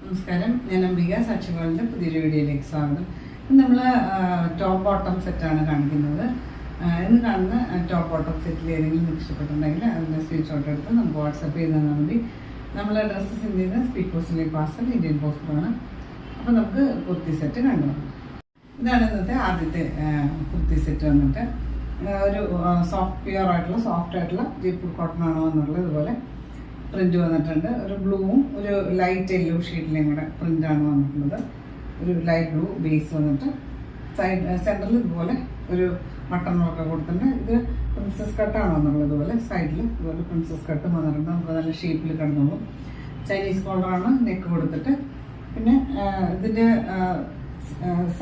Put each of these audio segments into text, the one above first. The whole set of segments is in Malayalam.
നമസ്കാരം, ഞാൻ അംബിക സാക്ഷികളുടെ പുതിയൊരു വീഡിയോയിലേക്ക് സ്വാഗതം. നമ്മൾ ടോപ്പ് ബോട്ടം സെറ്റാണ് കാണിക്കുന്നത്. ഇന്ന് കാണുന്ന ടോപ്പ് ബോട്ടം സെറ്റിൽ ഏതെങ്കിലും നിങ്ങൾക്ക് ഇഷ്ടപ്പെട്ടിട്ടുണ്ടെങ്കിൽ അതിൻ്റെ സ്ക്രീൻഷോട്ട് എടുത്ത് നമുക്ക് വാട്സപ്പ് ചെയ്ത് തന്നാൽ മതി. നമ്മൾ ഡ്രസ്സ് സെൻഡ് ചെയ്യുന്ന സ്പീഡ് പോസ്റ്റിലേക്ക് പാർസൽ ഇന്ത്യൻ പോസ്റ്റിലാണ്. അപ്പോൾ നമുക്ക് കുർത്തി സെറ്റ് കണ്ടുപോകാം. ഇതാണ് ഇന്നത്തെ ആദ്യത്തെ കുർത്തി സെറ്റ് വന്നിട്ട് ഒരു പ്യുവർ ആയിട്ടുള്ള സോഫ്റ്റ് ആയിട്ടുള്ള ജയ്പൂർ കോട്ടൺ ആണോ എന്നുള്ളത് ഇതുപോലെ പ്രിന്റ് വന്നിട്ടുണ്ട്. ഒരു ബ്ലൂവും ഒരു ലൈറ്റ് യെല്ലോ ഷെയ്ഡിലേയും കൂടെ പ്രിന്റാണ് വന്നിട്ടുള്ളത്. ഒരു ലൈറ്റ് ബ്ലൂ ബേസ് വന്നിട്ട് സെൻറ്ററിൽ ഇതുപോലെ ഒരു മട്ടൺ ഒക്കെ കൊടുത്തിട്ടുണ്ട്. ഇത് പ്രിൻസസ് കട്ടാണോ എന്നുള്ളത് ഇതുപോലെ സൈഡിൽ ഇതുപോലെ പ്രിൻസസ് കട്ടും വന്നിട്ടുണ്ട്. നമുക്ക് നല്ല ഷേപ്പിൽ കിടന്നുള്ളൂ. ചൈനീസ് കോളറാണ് നെക്ക് കൊടുത്തിട്ട്. പിന്നെ ഇതിൻ്റെ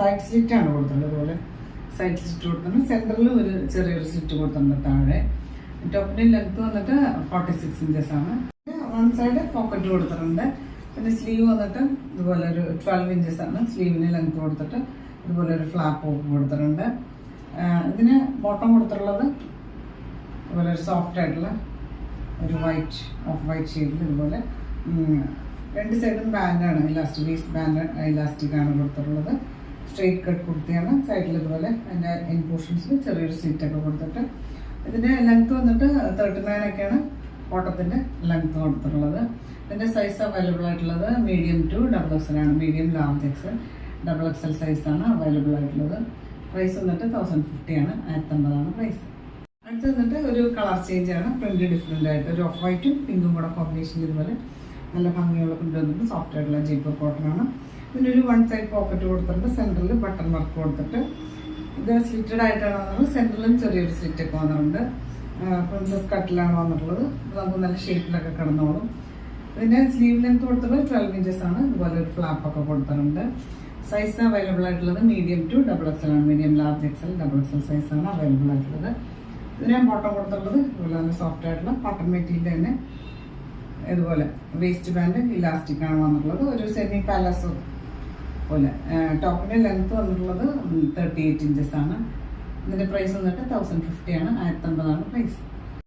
സൈഡ് സ്ലിറ്റാണ് കൊടുത്തിട്ടുള്ളത്. ഇതുപോലെ സൈഡ് സ്ലിറ്റ് കൊടുത്തിട്ടുണ്ട്. സെൻറ്ററിൽ ഒരു ചെറിയൊരു സ്ലിറ്റ് കൊടുത്തിട്ടുണ്ട്. താഴെ ടോപ്പിൻ്റെ ലെങ്ത് വന്നിട്ട് 46 ഇഞ്ചസ് ആണ്. വൺ സൈഡ് പോക്കറ്റ് കൊടുത്തിട്ടുണ്ട്. പിന്നെ സ്ലീവ് വന്നിട്ട് ഇതുപോലെ ഒരു 12 ഇഞ്ചസ് ആണ്. സ്ലീവിന് ലെങ്ത് കൊടുത്തിട്ട് ഇതുപോലെ ഒരു ഫ്ലാപ്പ് കൊടുത്തിട്ടുണ്ട്. ഇതിന് ബോട്ടം കൊടുത്തിട്ടുള്ളത് ഇതുപോലെ ഒരു സോഫ്റ്റ് ആയിട്ടുള്ള ഒരു ഓഫ് വൈറ്റ് ഷെയ്ഡിൽ ഇതുപോലെ രണ്ട് സൈഡും ബാൻഡാണ്, ഇലാസ്റ്റിക് വേസ്റ്റ് ബാൻഡ് ഇലാസ്റ്റിക് ആണ് കൊടുത്തിട്ടുള്ളത്. സ്ട്രെയിറ്റ് കട്ട് കുർത്തിയാണ്. സൈഡിൽ ഇതുപോലെ അതിൻ്റെ എൻ പോർഷൻസിൽ ചെറിയൊരു സീറ്റൊക്കെ കൊടുത്തിട്ട് ഇതിൻ്റെ ലെങ്ത് വന്നിട്ട് 39 ഒക്കെയാണ് ബോട്ടത്തിൻ്റെ ലെങ്ത് കൊടുത്തിട്ടുള്ളത്. ഇതിൻ്റെ സൈസ് അവൈലബിൾ ആയിട്ടുള്ളത് മീഡിയം ടു XXL ആണ്. മീഡിയം ലാർജ് XXL സൈസാണ് അവൈലബിൾ ആയിട്ടുള്ളത്. പ്രൈസ് വന്നിട്ട് 1050 ആണ്. 1050 ആണ് പ്രൈസ്. അടുത്ത് വന്നിട്ട് ഒരു കളർ ചേഞ്ച് ആണ്. പ്രിന്റ് ഡിഫറെൻ്റ് ആയിട്ട് ഒരു ഓഫ് വൈറ്റും പിങ്കും കൂടെ കോമ്പിനേഷൻ ഇതുപോലെ നല്ല ഭംഗിയുള്ള പ്രിന്റ് വന്നിട്ട് സോഫ്റ്റ് ആയിട്ടുള്ള ജയ്പൂർ കോട്ടൺ ആണ്. പിന്നെ ഒരു വൺ സൈഡ് പോക്കറ്റ് കൊടുത്തിട്ട് സെൻറ്ററിൽ ബട്ടൺ വർക്ക് കൊടുത്തിട്ട് ഇത് സ്ലിറ്റഡ് ആയിട്ടാണ് വന്നത്. സെൻറ്ററിലും ചെറിയൊരു സ്ലിറ്റ് ഒക്കെ വന്നിട്ടുണ്ട്. പ്രിൻസസ് കട്ടിലാണ് വന്നിട്ടുള്ളത്. നമുക്ക് നല്ല ഷേപ്പിലൊക്കെ കിടന്നോളും. ഇതിൻ്റെ സ്ലീവ് ലെങ്ത് കൊടുത്തത് 12 ഇഞ്ചസ് ആണ്. ഇതുപോലെ ഒരു ഫ്ലാപ്പൊക്കെ കൊടുത്തിട്ടുണ്ട്. സൈസ് അവൈലബിൾ ആയിട്ടുള്ളത് മീഡിയം ടു XXL ആണ്. മീഡിയം ലാർജ് XXL സൈസാണ് അവൈലബിൾ ആയിട്ടുള്ളത്. ഇതിന് ബോട്ടം കൊടുത്തിട്ടുള്ളത് ഇതുപോലെ നല്ല സോഫ്റ്റ് ആയിട്ടുള്ള കോട്ടൺ മെറ്റീരിയൽ തന്നെ ഇതുപോലെ വേസ്റ്റ് ബാൻഡ് ഇലാസ്റ്റിക് ആണ് വന്നിട്ടുള്ളത്. ഒരു സെമി പാലസോ പോലെ. ടോപ്പിൻ്റെ ലെങ്ത് വന്നിട്ടുള്ളത് 38 ഇഞ്ചസ് ആണ്. ഇതിൻ്റെ പ്രൈസ് വന്നിട്ട് 1050 ആണ്. 1050 ആണ് പ്രൈസ്.